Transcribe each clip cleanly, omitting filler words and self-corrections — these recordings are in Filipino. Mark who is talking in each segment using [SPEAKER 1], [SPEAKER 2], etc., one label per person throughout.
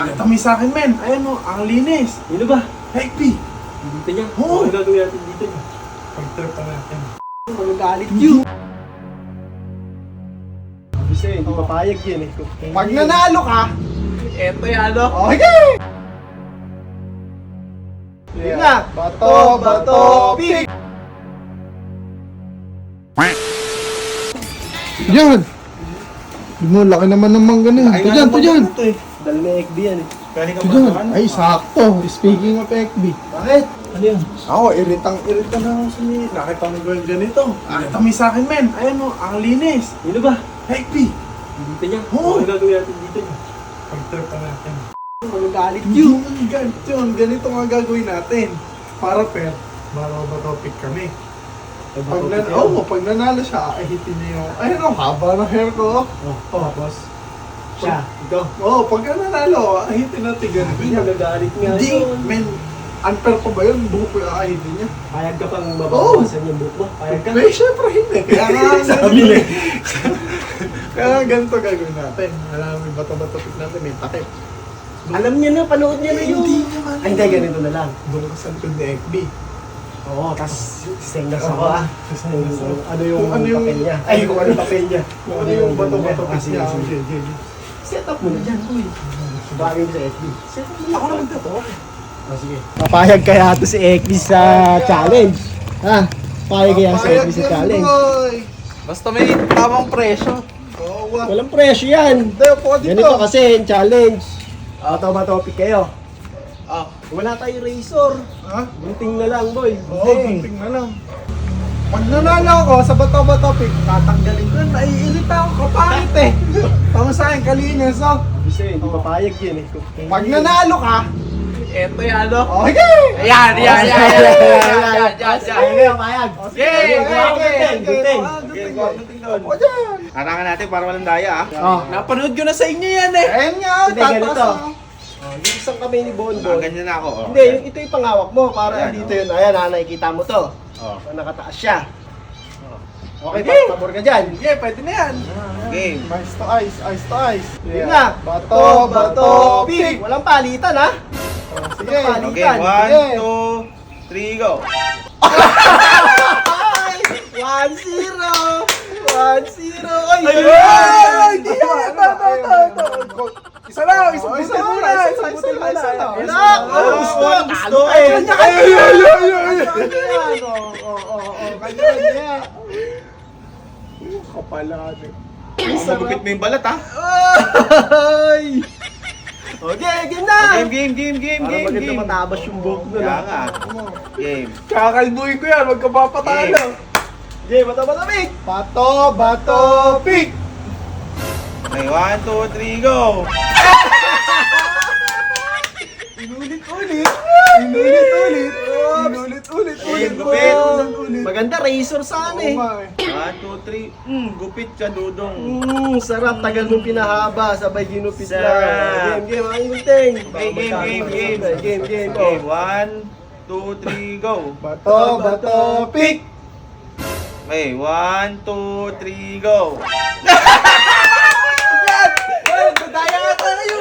[SPEAKER 1] Nakita mo sa akin, men. Ayan o, ang linis.
[SPEAKER 2] Sino ba?
[SPEAKER 1] Hekpi.
[SPEAKER 2] Dito niya.
[SPEAKER 1] Oo.
[SPEAKER 2] Ano gagawin natin dito niya?
[SPEAKER 1] Pag-trip pa natin.
[SPEAKER 2] Magagalit yun. Kasi hindi papayag yan eh.
[SPEAKER 1] Pag nanalo ka,
[SPEAKER 2] Eto yan ano?
[SPEAKER 1] okay!
[SPEAKER 2] Yun na.
[SPEAKER 1] Bato, pick! Yan! Mo, laki naman ng mangga na yun. Ito dyan.
[SPEAKER 2] Dali na XD yan eh.
[SPEAKER 1] Ito dyan. Ay, sakto. Speaking of FB.
[SPEAKER 2] Bakit? Ano yun?
[SPEAKER 1] Ako, iritang-irita na ako si... Nakita mo ba yung ganito? Nakita mo sa akin, men. Ayan o, ang linis.
[SPEAKER 2] Sino ba?
[SPEAKER 1] Hekpi.
[SPEAKER 2] Dito niya.
[SPEAKER 1] Oo.
[SPEAKER 2] Ano gagawin natin dito niya?
[SPEAKER 1] Pag-trip pa natin.
[SPEAKER 2] Magagalit yun.
[SPEAKER 1] Ganito nga gagawin natin. Para ba topic kami. Pag nanalo siya, ahitin niya yung... Ayun ang haba ng hair ko.
[SPEAKER 2] Tapos, siya. Ito.
[SPEAKER 1] Pag nanalo, ahitin natin ganito.
[SPEAKER 2] Hindi magagalit nga
[SPEAKER 1] Hindi,
[SPEAKER 2] yun.
[SPEAKER 1] men. Unfair ko ba yun? Buhok ko yung ahitin niya.
[SPEAKER 2] Payag ka pang mababawasan yung buhok mo? Payag ka?
[SPEAKER 1] Eh, syempre hindi. Kaya nga,
[SPEAKER 2] Sabi na eh.
[SPEAKER 1] Kaya ganito gagawin natin. Alam mo, bato-bato pick natin, may takip.
[SPEAKER 2] Alam niya na, panood niya na yun.
[SPEAKER 1] Hindi naman.
[SPEAKER 2] Ay, hindi, ganito na lang.
[SPEAKER 1] Doon ka sa likod ni FB.
[SPEAKER 2] Oo, tapos sing na
[SPEAKER 1] Oo.
[SPEAKER 2] sa ano yung papel niya. Ay, kung ano yung papel niya.
[SPEAKER 1] Kung ano yung bato-bato pick
[SPEAKER 2] Sige,
[SPEAKER 1] niya.
[SPEAKER 2] sige. Set up mo na dyan, uy. Bagay mo sa FB. Set up mo na.
[SPEAKER 1] Ako naman dito.
[SPEAKER 2] Sige. Papayag kaya ito si XB sa challenge. Ha? Papayag kaya si XB sa challenge.
[SPEAKER 1] Basta may tamang presyo. Oo,
[SPEAKER 2] Walang presyo yan.
[SPEAKER 1] Hindi, po dito.
[SPEAKER 2] Ganito kasi yung challenge. Bato ba topic kayo?
[SPEAKER 1] Ah,
[SPEAKER 2] Wala tayong razor.
[SPEAKER 1] ha?
[SPEAKER 2] Gunting na lang, boy.
[SPEAKER 1] Oo, gunting na lang. Pag nanalo ako sa bato-bato pick, tatanggalin ko. Naiirita ako, kapangit eh. Tama sa akin, kalinis oh.
[SPEAKER 2] Kasi hindi papayag yan eh.
[SPEAKER 1] Pag nanalo ka,
[SPEAKER 3] Eto yan, ano?
[SPEAKER 1] okay!
[SPEAKER 3] Ayan.
[SPEAKER 2] Ayaw na yung payag. Gunting.
[SPEAKER 1] O dyan!
[SPEAKER 3] Harangan natin para walang daya, ah.
[SPEAKER 2] Oh.
[SPEAKER 3] Napanood ko na sa inyo yan, eh.
[SPEAKER 1] Ayan nga,
[SPEAKER 2] Hindi, ganito. Yung isang kamay ni Bonbon.
[SPEAKER 3] Ganyan na ako, oh.
[SPEAKER 2] Hindi, ito yung pangawak mo. Para
[SPEAKER 3] Ayan,
[SPEAKER 2] dito yun. Ayan, nakikita mo to.
[SPEAKER 3] Oh.
[SPEAKER 2] Nakataas siya. Okay,
[SPEAKER 1] Okay.
[SPEAKER 2] pabor ka dyan.
[SPEAKER 1] Sige, pwede na yan.
[SPEAKER 3] Game.
[SPEAKER 1] Ice to ice, ice to ice.
[SPEAKER 2] Yun na.
[SPEAKER 1] Bato, pick!
[SPEAKER 2] Walang palitan, ha?
[SPEAKER 1] Sige,
[SPEAKER 3] Okay, 1, 2, 3, go.
[SPEAKER 2] 1-0! 1-0! Ay!
[SPEAKER 1] Ay! Hindi yan! Ito! Isa lang! Isa muna! Isa lang!
[SPEAKER 2] Wala! Gusto! Talo ka eh!
[SPEAKER 1] Kanya-kanya! Kapalaan eh.
[SPEAKER 3] Magupit mo yung balat, ah.
[SPEAKER 2] Ay! Okay, game na!
[SPEAKER 3] Game.
[SPEAKER 2] Para maganda matabas yung buhok nun,
[SPEAKER 3] Kaya
[SPEAKER 2] ha?
[SPEAKER 3] nga. Game.
[SPEAKER 1] Kakalbuhin ko yan! Magkapapatalo!
[SPEAKER 2] Okay, matabas!
[SPEAKER 1] Bato, pick!
[SPEAKER 3] Okay, 1, 2, 3, go.
[SPEAKER 1] Inulit-ulit!
[SPEAKER 3] Ayun, gupit.
[SPEAKER 2] Maganda, razor sana eh.
[SPEAKER 3] 1, 2, 3. Gupit ka, dudong.
[SPEAKER 2] Sarap, tagal mong pinahaba, sabay ginupit
[SPEAKER 3] Sarap.
[SPEAKER 2] lang. Game, ang gunting.
[SPEAKER 3] Game.
[SPEAKER 2] Go.
[SPEAKER 3] Okay, 1, 2, 3, go.
[SPEAKER 1] Bato, pick!
[SPEAKER 3] Okay, 1, 2, 3, go.
[SPEAKER 1] Daya nga tayo!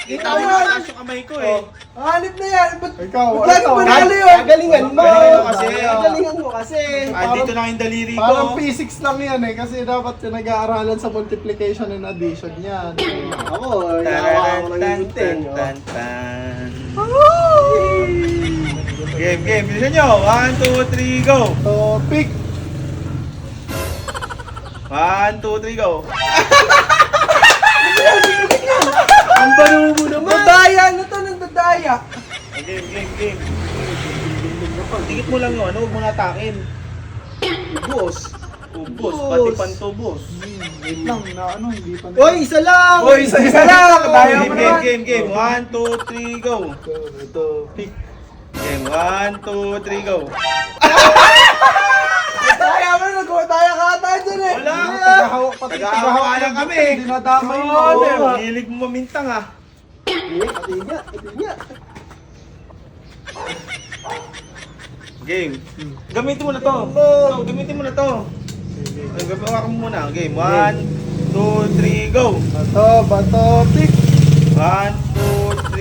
[SPEAKER 3] Kita mo na taas yung kamay ko, eh.
[SPEAKER 1] Hanip na yan! Ikaw,
[SPEAKER 3] Lagi ba
[SPEAKER 1] ano yun?
[SPEAKER 2] Galingan mo.
[SPEAKER 3] Galingan mo kasi.
[SPEAKER 2] Galingan mo kasi.
[SPEAKER 3] Dito lang yung daliri
[SPEAKER 1] Parang
[SPEAKER 3] ko.
[SPEAKER 1] physics lang yan eh, kasi dapat pinag-aaralan sa multiplication and addition yan.
[SPEAKER 2] Ako, yawa ako ng gunting.
[SPEAKER 3] Tan. Game. Bilisan nyo. 1, 2, 3, go.
[SPEAKER 1] So, pick!
[SPEAKER 3] 1, 2, 3, go.
[SPEAKER 2] Ang baro mo naman.
[SPEAKER 1] Nadaya! Ano to? Nagdadaya!
[SPEAKER 3] Game. Tingit mo lang yun. Huwag mo natakin. Ubos. Pati pantubos.
[SPEAKER 1] Wait lang, hindi pa.
[SPEAKER 2] Oy, isa lang.
[SPEAKER 1] Oy, isa lang! Daya mo naman!
[SPEAKER 3] Game. 1, 2, 3, go.
[SPEAKER 2] Ito, pick.
[SPEAKER 3] Game. 1, 2, 3, go.
[SPEAKER 1] Daya mo! Nagdaya ka ata dyan eh!
[SPEAKER 3] Wala.
[SPEAKER 1] Tagahawak
[SPEAKER 3] lang kami.
[SPEAKER 1] Dinadamay mo.
[SPEAKER 3] Oo, hilig mo mamintang, ah.
[SPEAKER 2] Ito niya.
[SPEAKER 3] Game. Gamitin mo na to. Gamitin mo na to. Gagawa mo muna. Game. 1, 2, 3, go.
[SPEAKER 1] Bato, pick!
[SPEAKER 3] 1, 2,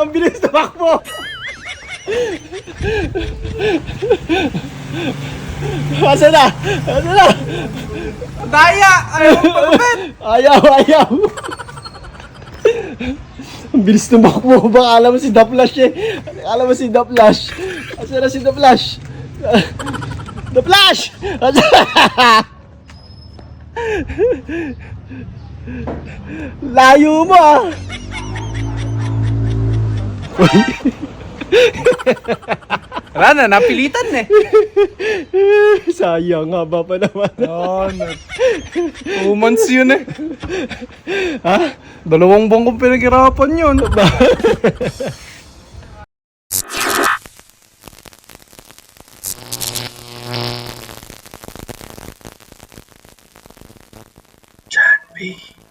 [SPEAKER 2] Ang bilis tumakbo! Asa na? Asa na?
[SPEAKER 3] Daya! Ayaw mo palapit!
[SPEAKER 2] Ayaw, ayaw! Ang bilis tumakbo. Baka alam mo si The Flash eh. Alam mo si The Flash. Asa na si The Flash? The Flash! Asa layo mo ah!
[SPEAKER 3] Wala na, napilitan eh.
[SPEAKER 2] Sayang, haba pa naman.
[SPEAKER 3] Oo, 2 months yun eh.
[SPEAKER 2] Ha?
[SPEAKER 3] 2 buwan kong pinaghirapan yun.